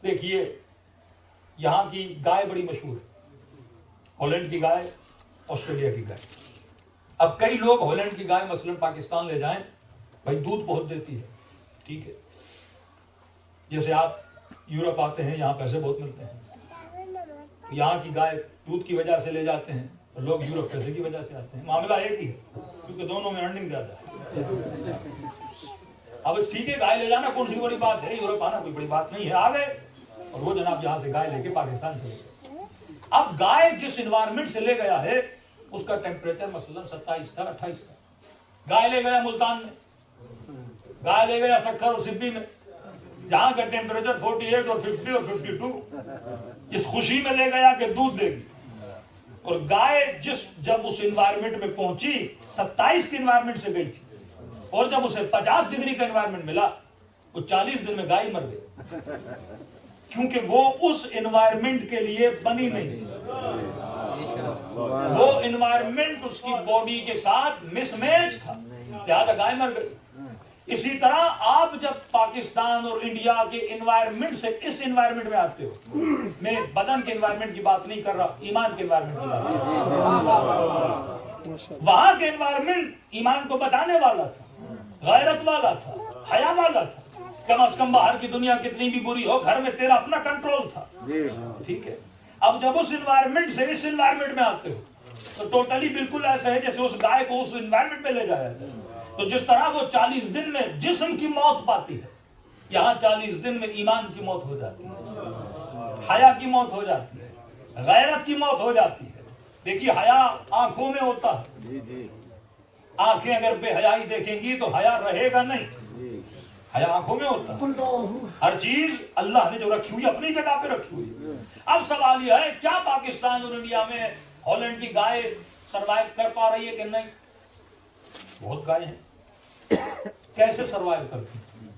دیکھیے یہاں کی گائے بڑی مشہور ہے، ہالینڈ کی گائے، آسٹریلیا کی گائے. اب کئی لوگ ہالینڈ کی گائے مثلا پاکستان لے جائیں، بھائی دودھ بہت دیتی ہے، ٹھیک ہے، جیسے آپ یورپ آتے ہیں یہاں پیسے بہت ملتے ہیں، یہاں کی گائے دودھ کی وجہ سے لے جاتے ہیں، لوگ یورپ پیسے کی وجہ سے آتے ہیں. معاملہ ایک ہی ہے کیونکہ دونوں میں ارننگ زیادہ ہے. اب ٹھیک ہے گائے لے جانا کون سی بڑی بات ہے، یورپ آنا کوئی بڑی بات نہیں ہے، آ گئے اور وہ جناب یہاں سے گائے لے کے پاکستان چلے گئے. اب گائے جس انوائرمنٹ سے لے گیا ہے اس کا ٹیمپریچر مثلا 27 تھا 28 تھا. گائے لے گیا ملتان میں، گائے لے گیا سکھر اور سبی میں جہاں کا ٹیمپریچر 48 اور 50 اور 52، اس خوشی میں لے گیا کہ دودھ دے گی. اور گائے جب اس انوائرمنٹ میں پہنچی 27 کے انوائرمنٹ سے گئی تھی، اور جب اسے 50 ڈگری کا انوائرمنٹ ملا وہ 40 دن میں گائے مر گئی، کیونکہ وہ اس انوائرمنٹ کے لیے بنی نہیں تھی. وہ انوائرمنٹ اس کی باڈی کے ساتھ مس میچ تھا، لہذا گائے مر گئی. اسی طرح آپ جب پاکستان اور انڈیا کے انوائرمنٹ سے اس انوائرمنٹ میں آتے ہو، میں بدن کے انوائرمنٹ کی بات نہیں کر رہا، ایمان کے انوائرمنٹ کی بات کر رہا. وہاں کے انوائرمنٹ ایمان کو بچانے والا تھا، غیرت والا تھا، حیا والا تھا. کم از کم باہر کی دنیا کتنی بھی بری ہو گھر میں تیرا اپنا کنٹرول تھا، ٹھیک ہے. اب جب اس انوائرمنٹ سے اس انوائرمنٹ میں آتے ہو تو ٹوٹلی بالکل ایسا ہے جیسے اس گائے کو اس انوائرمنٹ میں لے جایا جائے. تو جس طرح وہ 40 دن میں جسم کی موت پاتی ہے، یہاں 40 دن میں ایمان کی موت ہو جاتی ہے، حیا کی موت ہو جاتی ہے، غیرت کی موت ہو جاتی ہے. دیکھیے حیا آنکھوں میں ہوتا ہے، آنکھیں اگر بے حیائی دیکھیں گی تو حیا رہے گا نہیں. حیا آنکھوں میں ہوتا ہے، ہر چیز اللہ نے جو رکھی ہوئی اپنی جگہ پہ رکھی ہوئی. اب سوال یہ ہے کیا پاکستان اور انڈیا میں ہالینڈ کی گائے سروائیو کر پا رہی ہے کہ نہیں؟ بہت گائے ہیں، کیسے سروائیو کرتی ہیں؟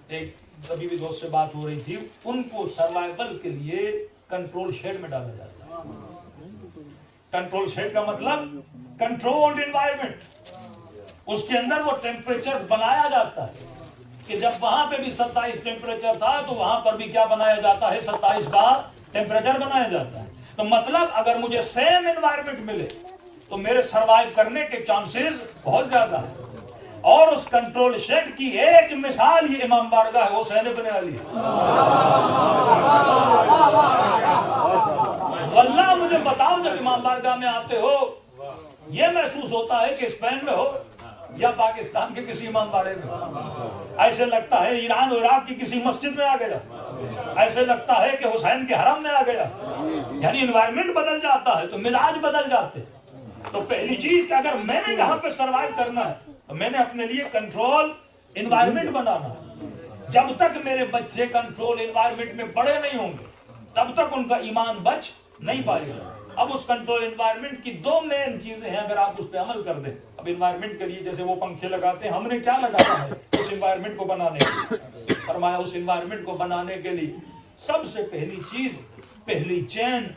ایک ابھی بھی دوست سے بات ہو رہی تھی، ان کو سروائیول کے لیے کنٹرول شیڈ میں ڈالا جاتا ہے. کنٹرول شیڈ کا مطلب کنٹرولڈ انوائرمنٹ، اس کے اندر وہ ٹیمپریچر بنایا جاتا ہے کہ جب وہاں پہ بھی 27 ٹیمپریچر تھا تو وہاں پر بھی کیا بنایا جاتا ہے، 27 کا ٹیمپریچر بنایا جاتا ہے. تو مطلب اگر مجھے سیم انوائرمنٹ ملے تو میرے سروائیو کرنے کے چانسز بہت زیادہ ہیں. اور اس کنٹرول شیڈ کی ایک مثال ہی امام بارگاہ حسین ابن علی ہے. واللہ مجھے بتاؤ جب امام بارگاہ میں آتے ہو یہ محسوس ہوتا ہے کہ اسپین میں ہو یا پاکستان کے کسی امام باڑے میں ہو. ایسے لگتا ہے ایران اور عراق کی کسی مسجد میں آ گیا، ایسے لگتا ہے کہ حسین کے حرم میں آ گیا. یعنی انوائرمنٹ بدل جاتا ہے تو مزاج بدل جاتے ہیں. تو پہلی چیز کہ اگر میں نے یہاں پہ سروائیو کرنا ہے تو میں نے اپنے لیے کنٹرول انوائرمنٹ بنانا ہے. جب تک میرے بچے کنٹرول انوائرمنٹ میں بڑے نہیں ہوں گے تب تک ان کا ایمان بچ نہیں پائے گا. اب اس کنٹرول انوائرمنٹ کی دو مین چیزیں ہیں، اگر آپ اس پہ عمل کر دیں. اب انوائرمنٹ کے لیے جیسے وہ پنکھے لگاتے ہیں، ہم نے کیا لگانا ہے اس انوائرمنٹ کو بنانے کے لیے؟ فرمایا اس انوائرمنٹ کو بنانے کے لیے سب سے پہلی چیز، پہلی چین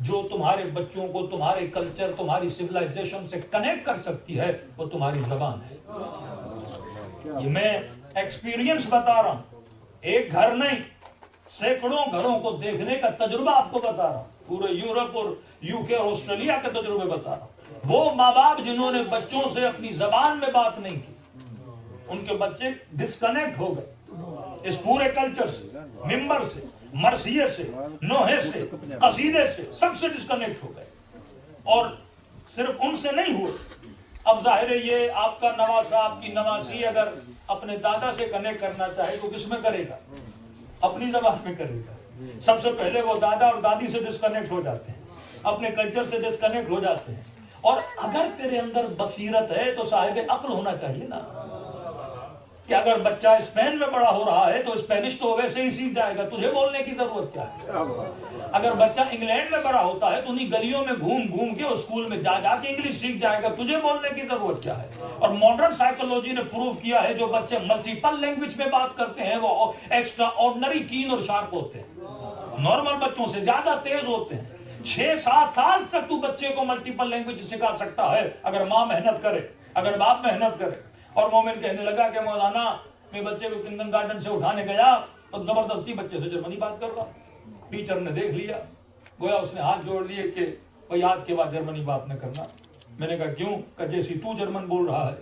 جو تمہارے بچوں کو تمہارے کلچر تمہاری سویلائزیشن سے کنیکٹ کر سکتی ہے وہ تمہاری زبان ہے. یہ میں ایکسپیرینس بتا رہا ہوں، ایک گھر نہیں سینکڑوں گھروں کو دیکھنے کا تجربہ آپ کو بتا رہا ہوں، پورے یورپ اور UK اور آسٹریلیا کے تجربے بتا رہا ہوں. وہ ماں باپ جنہوں نے بچوں سے اپنی زبان میں بات نہیں کی ان کے بچے ڈسکنیکٹ ہو گئے اس پورے کلچر سے، ممبر سے، مرثیے سے، نوحے سے، قصیدے سے، سب سے ڈسکنیکٹ ہو گئے. اور صرف ان سے نہیں ہوئے، اب ظاہر ہے یہ آپ کا نواسا آپ کی نواسی اگر اپنے دادا سے کنیکٹ کرنا چاہے تو کس میں کرے گا؟ اپنی زبان میں کرے گا. سب سے پہلے وہ دادا اور دادی سے ڈسکنیکٹ ہو جاتے ہیں، اپنے کلچر سے ڈسکنیکٹ ہو جاتے ہیں. اور اگر تیرے اندر بصیرت ہے تو صاحب عقل ہونا چاہیے نا، کہ اگر بچہ اسپین میں بڑا ہو رہا ہے تو اسپینش تو ویسے ہی سیکھ جائے گا، تجھے بولنے کی ضرورت کیا ہے؟ اگر بچہ انگلینڈ میں بڑا ہوتا ہے تو انہیں گلیوں میں گھوم گھوم کے اور اسکول میں جا جا کے انگلش سیکھ جائے گا، تجھے بولنے کی ضرورت کیا ہے؟ اور ماڈرن سائیکولوجی نے پروف کیا ہے جو بچے ملٹیپل لینگویج میں بات کرتے ہیں وہ ایکسٹرا آرڈنری کین اور شارپ ہوتے ہیں، نارمل بچوں سے زیادہ تیز ہوتے ہیں. 6-7 سال تک تو بچے کو ملٹیپل لینگویج سکھا سکتا ہے اگر ماں محنت کرے، اگر باپ محنت کرے. اور مومن کہنے لگا کہ مولانا میں بچے کو کنڈر گارڈن سے اٹھانے گیا تو زبردستی بچے سے جرمنی بات کر رہا. ٹیچر نے دیکھ لیا, گویا اس نے ہاتھ جوڑ لیے کہ بھائی آج کے بعد جرمنی بات نہ کرنا. میں نے کہا کیوں؟ کہ جیسی تو جرمن بول رہا ہے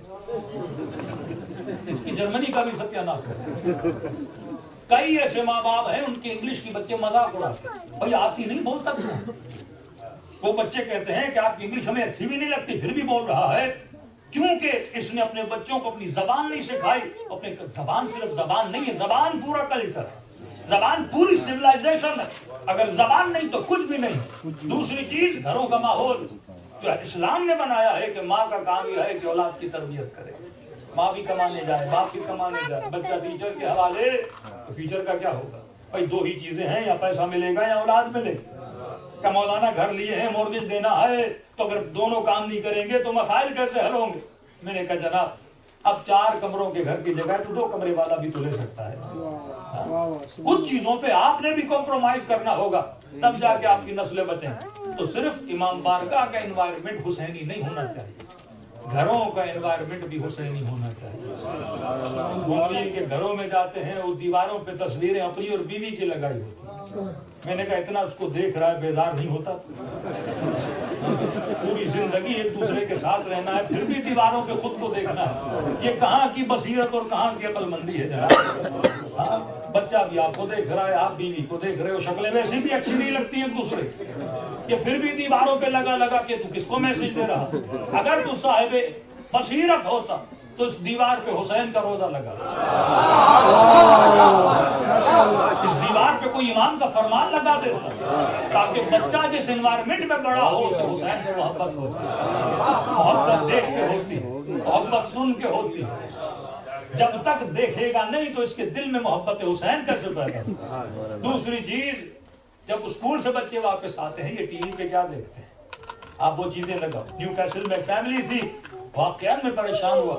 اس کی جرمنی کا بھی ستیہ ناش ہے. کئی ایسے ماں باپ ہیں ان کے انگلش کی بچے مذاق اڑاتے ہیں, بھائی آتی نہیں بولتا تو. وہ بچے کہتے ہیں کہ آپ کی انگلش ہمیں اچھی بھی نہیں لگتی پھر بھی بول رہا ہے, کیونکہ اس نے اپنے بچوں کو اپنی زبان نہیں سکھائی. اپنے زبان صرف زبان نہیں ہے, زبان پورا کلچر ہے, زبان پوری سیولائزیشن ہے. اگر زبان نہیں تو کچھ بھی نہیں. دوسری چیز گھروں کا ماحول جو اسلام نے بنایا ہے کہ ماں کا کام یہ ہے کہ اولاد کی تربیت کرے. ماں بھی کمانے جائے, باپ بھی کمانے جائے, بچہ ٹیچر کے حوالے, تو ٹیچر کا کیا ہوگا؟ بھائی دو ہی چیزیں ہیں, یا پیسہ ملے گا یا اولاد ملے گا. کہ مولانا گھر لیے ہیں, مورگیج دینا ہے, تو اگر دونوں کام نہیں کریں گے تو مسائل کیسے حل ہوں گے؟ میں نے کہا جناب اب 4 کمروں کے گھر کی جگہ تو 2 کمرے والا بھی تو لے سکتا ہے. کچھ چیزوں پہ آپ نے بھی کمپرومائز کرنا ہوگا, تب جا کے آپ کی نسلیں بچیں. تو صرف امام بارگاہ کا انوائرمنٹ حسینی نہیں ہونا چاہیے, گھروں کا انوائرمنٹ بھی حسینی ہونا چاہیے. مومنین کے گھروں میں جاتے ہیں, وہ دیواروں پہ تصویریں اپنی اور بیوی کی لگائی ہوتی. میں نے کہا اتنا اس کو دیکھ رہا ہے بیزار نہیں ہوتا؟ پوری زندگی ایک دوسرے کے ساتھ رہنا ہے, پھر بھی دیواروں پہ خود کو دیکھنا ہے. یہ کہاں کی بصیرت اور کہاں کی عقل مندی ہے جناب؟ بچہ بھی آپ کو دیکھ رہا ہے, آپ بیوی کو دیکھ رہے ہو, شکلیں ویسی بھی اچھی نہیں لگتی ایک دوسرے کی, یہ پھر بھی دیواروں پہ لگا کہ تو کس کو میسج دے رہا. اگر تو صاحب بصیرت ہوتا تو اس دیوار پہ حسین کا روزہ لگا, اس دیوار پہ کوئی امام کا فرمان لگا دیتا, تاکہ بچہ جس انوائرمنٹ میں بڑا ہو اسے حسین سے محبت ہو. محبت دیکھ کے ہوتی ہے, محبت سن کے ہوتی ہے. جب تک دیکھے گا نہیں تو اس کے دل میں محبت حسین کیسے پیدا ہو؟ دوسری چیز, جب اسکول سے بچے واپس آتے ہیں, یہ ٹی وی پہ کیا دیکھتے ہیں؟ آپ وہ چیزیں لگاؤ. نیو کیسل میں فیملی تھی, واقعا میں پریشان ہوا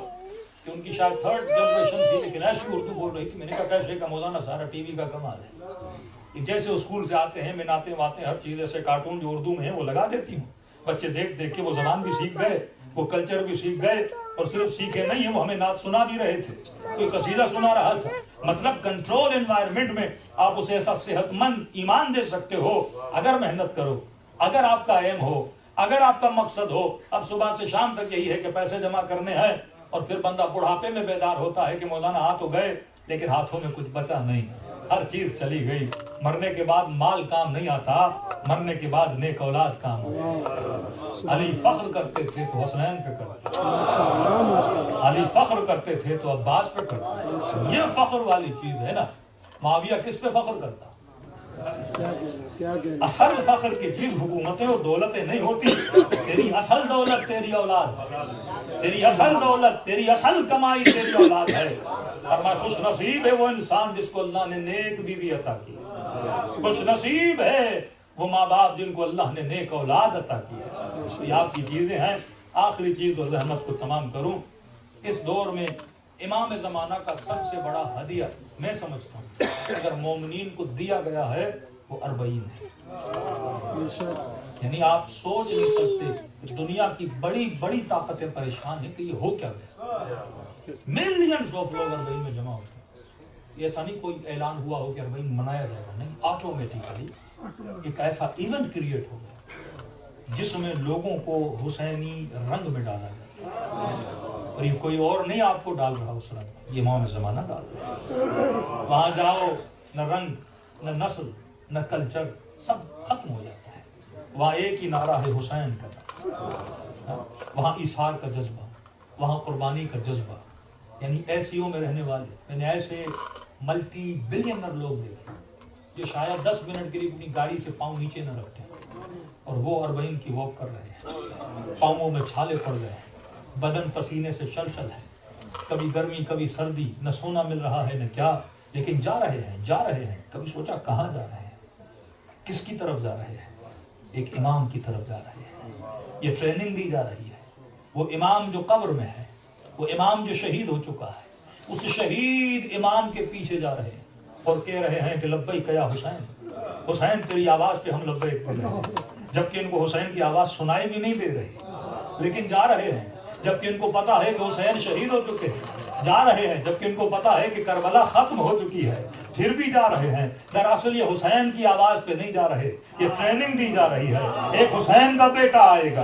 کہ ان کی شاید 3rd جنریشن تھی, لیکن ایسی اردو بول رہی تھی. میں نے کہا پیسے کا مولانا سارا ٹی وی کا کمال ہے. جیسے اسکول سے آتے ہیں, میں نعتیں واتیں ہر چیز ایسے کارٹون جو اردو میں ہیں وہ لگا دیتی ہوں. بچے دیکھ دیکھ کے وہ زبان بھی سیکھ گئے, وہ کلچر بھی سیکھ گئے, اور صرف سیکھے نہیں ہیں, وہ ہمیں نعت سنا بھی رہے تھے, کوئی قصیدہ سنا رہا تھا. مطلب کنٹرول انوائرمنٹ میں آپ اسے ایسا صحت مند ایمان دے سکتے ہو اگر محنت کرو, اگر آپ کا ایم ہو, اگر آپ کا مقصد ہو. اب صبح سے شام تک یہی ہے کہ پیسے جمع کرنے ہیں, اور پھر بندہ بڑھاپے میں بیدار ہوتا ہے کہ مولانا آ تو گئے لیکن ہاتھوں میں کچھ بچا نہیں, ہر چیز چلی گئی. مرنے کے بعد مال کام نہیں آتا, مرنے کے بعد نیک اولاد کام آتا. علی فخر کرتے تھے تو حسنین پہ کرتے, علی فخر کرتے تھے تو عباس پہ کرتے. یہ فخر والی چیز ہے نا. معاویہ کس پہ فخر کرتا؟ اصل فخر کی چیز حکومتیں اور دولتیں نہیں ہوتی. تیری اصل دولت تیری اولاد ہے, تیری اصل دولت, تیری اصل کمائی تیری اولاد ہے. اور میں خوش نصیب ہے وہ انسان جس کو اللہ نے نیک بیوی عطا کی, خوش نصیب ہے وہ ماں باپ جن کو اللہ نے نیک اولاد عطا کی ہے. یہ آپ کی چیزیں ہیں. آخری چیز و زحمت کو تمام کروں, اس دور میں امام زمانہ کا سب سے بڑا ہدیہ میں سمجھتا ہوں اگر مومنین کو دیا گیا ہے وہ 40 ہے. یعنی آپ سوچ نہیں سکتے کہ دنیا کی بڑی بڑی طاقتیں پریشان ہیں کہ یہ ہو کیا گیا. ملینز آف لوگ 40 میں جمع ہوتے ہیں. ایسا نہیں کوئی اعلان ہوا ہو کہ 40 منایا جائے گا, نہیں, آٹومیٹکلی ایک ایسا ایونٹ کریٹ ہو گیا جس میں لوگوں کو حسینی رنگ میں ڈالا جاتا ہے. اور یہ کوئی اور نہیں آپ کو ڈال رہا اس رنگ میں, یہ امام زمانہ ڈال رہا. وہاں جاؤ, نہ رنگ, نہ نسل, نہ کلچر, سب ختم ہو جاتا ہے. وہاں ایک ہی نعرہ ہے حسین کا. وہاں ایثار کا جذبہ, وہاں قربانی کا جذبہ. یعنی ایسیوں میں رہنے والے, میں نے ایسے ملٹی بلینر لوگ دیکھے جو شاید 10 منٹ کے لیے اپنی گاڑی سے پاؤں نیچے نہ رکھتے, اور وہ 40 کی واک کر رہے ہیں. پاؤں میں چھالے پڑ گئے, بدن پسینے سے شلشل ہے, کبھی گرمی کبھی سردی, نہ سونا مل رہا ہے نہ کیا, لیکن جا رہے ہیں. کبھی سوچا کہاں جا رہے ہیں, کس کی طرف جا رہے ہیں؟ ایک امام کی طرف جا رہے ہیں. یہ ٹریننگ دی جا رہی ہے. وہ امام جو قبر میں ہے, وہ امام جو شہید ہو چکا ہے, اس شہید امام کے پیچھے جا رہے ہیں اور کہہ رہے ہیں کہ لبیک یا حسین, حسین تیری آواز پہ ہم لبیک پڑھ رہے ہیں. جبکہ ان کو حسین کی آواز سنائی بھی نہیں دے رہی, لیکن جا رہے ہیں. جبکہ ان کو پتا ہے کہ حسین شہید ہو چکے ہیں, جا رہے ہیں جبکہ ان کو پتا ہے کہ کربلا ختم ہو چکی ہے، پھر بھی جا رہے ہیں۔ دراصل یہ حسین کی آواز پہ نہیں جا رہے، یہ ٹریننگ دی جا رہی ہے۔ ایک حسین کا بیٹا آئے گا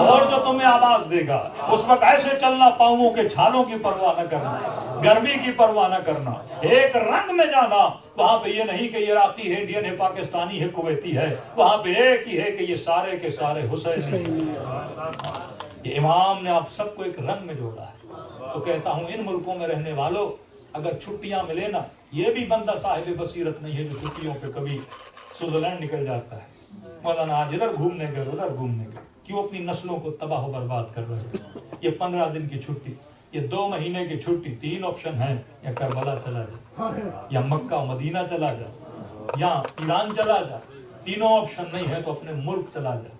اور جو تمہیں آواز دے گا، اس وقت ایسے چلنا، پاؤں کے چھالوں کی پرواہ نہ کرنا، گرمی کی پرواہ نہ کرنا، ایک رنگ میں جانا۔ وہاں پہ یہ نہیں کہ یہ عراقی ہے، انڈین ہے، پاکستانی ہے، کویتی ہے، وہاں پہ ایک ہی ہے کہ یہ سارے کے سارے حسین ہیں۔ یہ امام نے آپ سب کو ایک رنگ میں جوڑا ہے۔ تو کہتا ہوں ان ملکوں میں رہنے والوں، اگر چھٹیاں ملے نا، یہ بھی بندہ صاحب بصیرت نہیں ہے جو چھٹیوں پہ کبھی سوئٹزرلینڈ نکل جاتا ہے۔ مولانا آج ادھر گھومنے گئے، ادھر گھومنے گئے، کیوں اپنی نسلوں کو تباہ و برباد کر رہے ہیں؟ یہ 15 دن کی چھٹی، یہ 2 مہینے کی چھٹی، 3 آپشن ہیں، یا کربلا چلا جائے، یا مکہ و مدینہ چلا جائے، یا ایران چلا جائے۔ تینوں آپشن نہیں ہے تو اپنے ملک چلا جائے،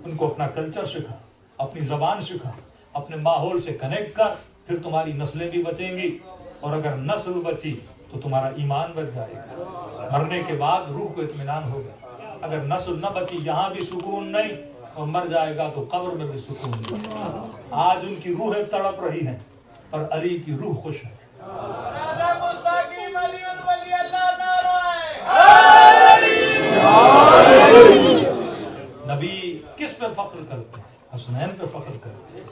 ان کو اپنا کلچر سکھا، اپنی زبان سکھا، اپنے ماحول سے کنیکٹ کر، پھر تمہاری نسلیں بھی بچیں گی، اور اگر نسل بچی تو تمہارا ایمان بچ جائے گا، مرنے کے بعد روح کو اطمینان ہوگا۔ اگر نسل نہ بچی، یہاں بھی سکون نہیں، اور مر جائے گا تو قبر میں بھی سکون نہیں۔ آج ان کی روحیں تڑپ رہی ہیں، پر علی کی روح خوش ہے۔ نبی کس پہ فخر کرتے ہیں؟ حسنین پہ فخر کرتے ہیں۔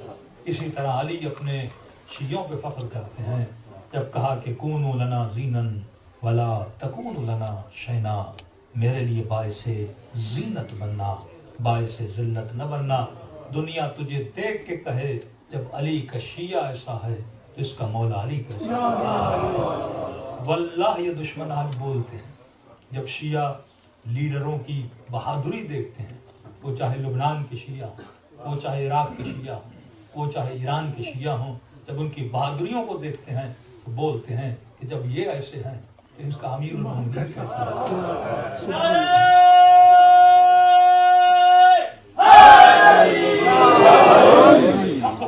اسی طرح علی اپنے شیعوں پہ فخر کرتے ہیں، جب کہا کہ کونوا لنا زینن ولا تکونوا لنا شینا، میرے لیے باعث زینت بننا، باعث ذلت نہ بننا۔ دنیا تجھے دیکھ کے کہے جب علی کا شیعہ ایسا ہے تو اس کا مولا علی کیسا ہے۔ واللہ یہ دشمن آج بولتے ہیں، جب شیعہ لیڈروں کی بہادری دیکھتے ہیں، وہ چاہے لبنان کے شیعہ ہوں، وہ چاہے عراق کے شیعہ ہوں، وہ چاہے ایران کے شیعہ ہوں، جب ان کی بہادریوں کو دیکھتے ہیں تو بولتے ہیں کہ جب یہ ایسے ہیں تو اس کا امیر المومنین کیسا ہے۔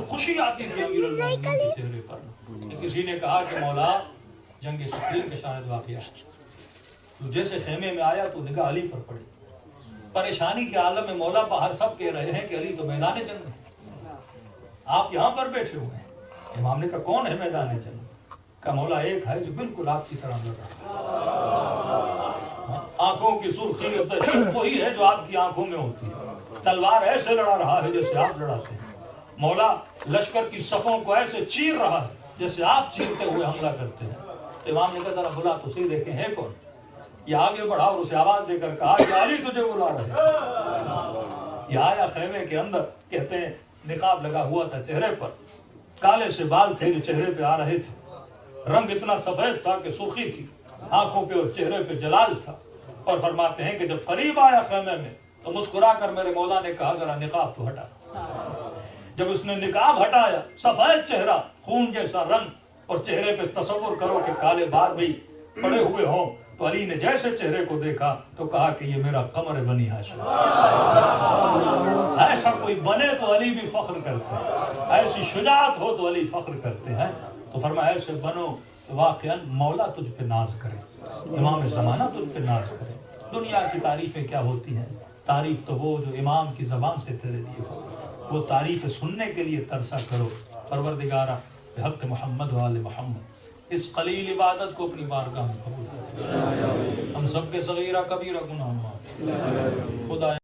خوشی آتی تھی امیر المومنین کے چہرے پر۔ کسی نے کہا کہ مولا جنگ صفین کا شاید واقعہ، تو جیسے خیمے میں آیا تو نگاہ علی پر پڑی۔ پریشانی کے عالم میں مولا باہر سب کہہ رہے ہیں کہ علی تو میدان جنگ میں، آپ یہاں پر بیٹھے ہوئے ہیں۔ امام نے کہا کون ہے میدان جنگ؟ کہا مولا ایک ہے جو بالکل آپ کی طرح لڑ رہا ہے، آنکھوں کی سرخی وہی ہے جو آپ کی آنکھوں میں ہوتی ہے، تلوار ایسے لڑا رہا ہے جیسے آپ لڑاتے ہیں، مولا لشکر کی صفوں کو ایسے چیر رہا ہے جیسے آپ چیرتے ہوئے حملہ کرتے ہیں۔ تو امام نے کہا ذرا بلا تو صحیح دیکھیں ہے کون؟ یہ آگے بڑھا اور اسے آواز دے کر کہا کہ علی تجھے بلا رہے ہیں۔ یہ آیا خیمے کے اندر، کہتے ہیں نقاب لگا ہوا تھا چہرے پر، کالے سے بال تھے جو چہرے پہ آ رہے تھے، رنگ اتنا سفید تھا کہ سرخی تھی آنکھوں پہ اور چہرے پہ جلال تھا، اور فرماتے ہیں کہ جب قریب آیا خیمے میں تو مسکرا کر میرے مولا نے کہا ذرا نقاب تو ہٹا۔ جب اس نے نقاب ہٹایا، سفید چہرہ، خون جیسا رنگ، اور چہرے پہ تصور کرو کہ کالے بال بھی پڑے ہوئے ہوں، تو علی نے جیسے چہرے کو دیکھا تو کہا کہ یہ میرا قمر بنی ہاشم۔ ایسا کوئی بنے تو علی بھی فخر کرتے ہیں، ایسی شجاعت ہو تو علی فخر کرتے ہیں۔ تو فرمایا ایسے بنو تو واقعاً مولا تجھ پہ ناز کرے، امام زمانہ تجھ پہ ناز کرے۔ دنیا کی تعریفیں کیا ہوتی ہیں؟ تعریف تو وہ جو امام کی زبان سے تیرے لیے ہو، وہ تعریف سننے کے لیے ترسا کرو۔ پروردگارہ بحق محمد و آل محمد اس قلیل عبادت کو اپنی بارگاہ میں قبول کر، ہم سب کے صغیرہ کبیرہ گناہ معاف، خدا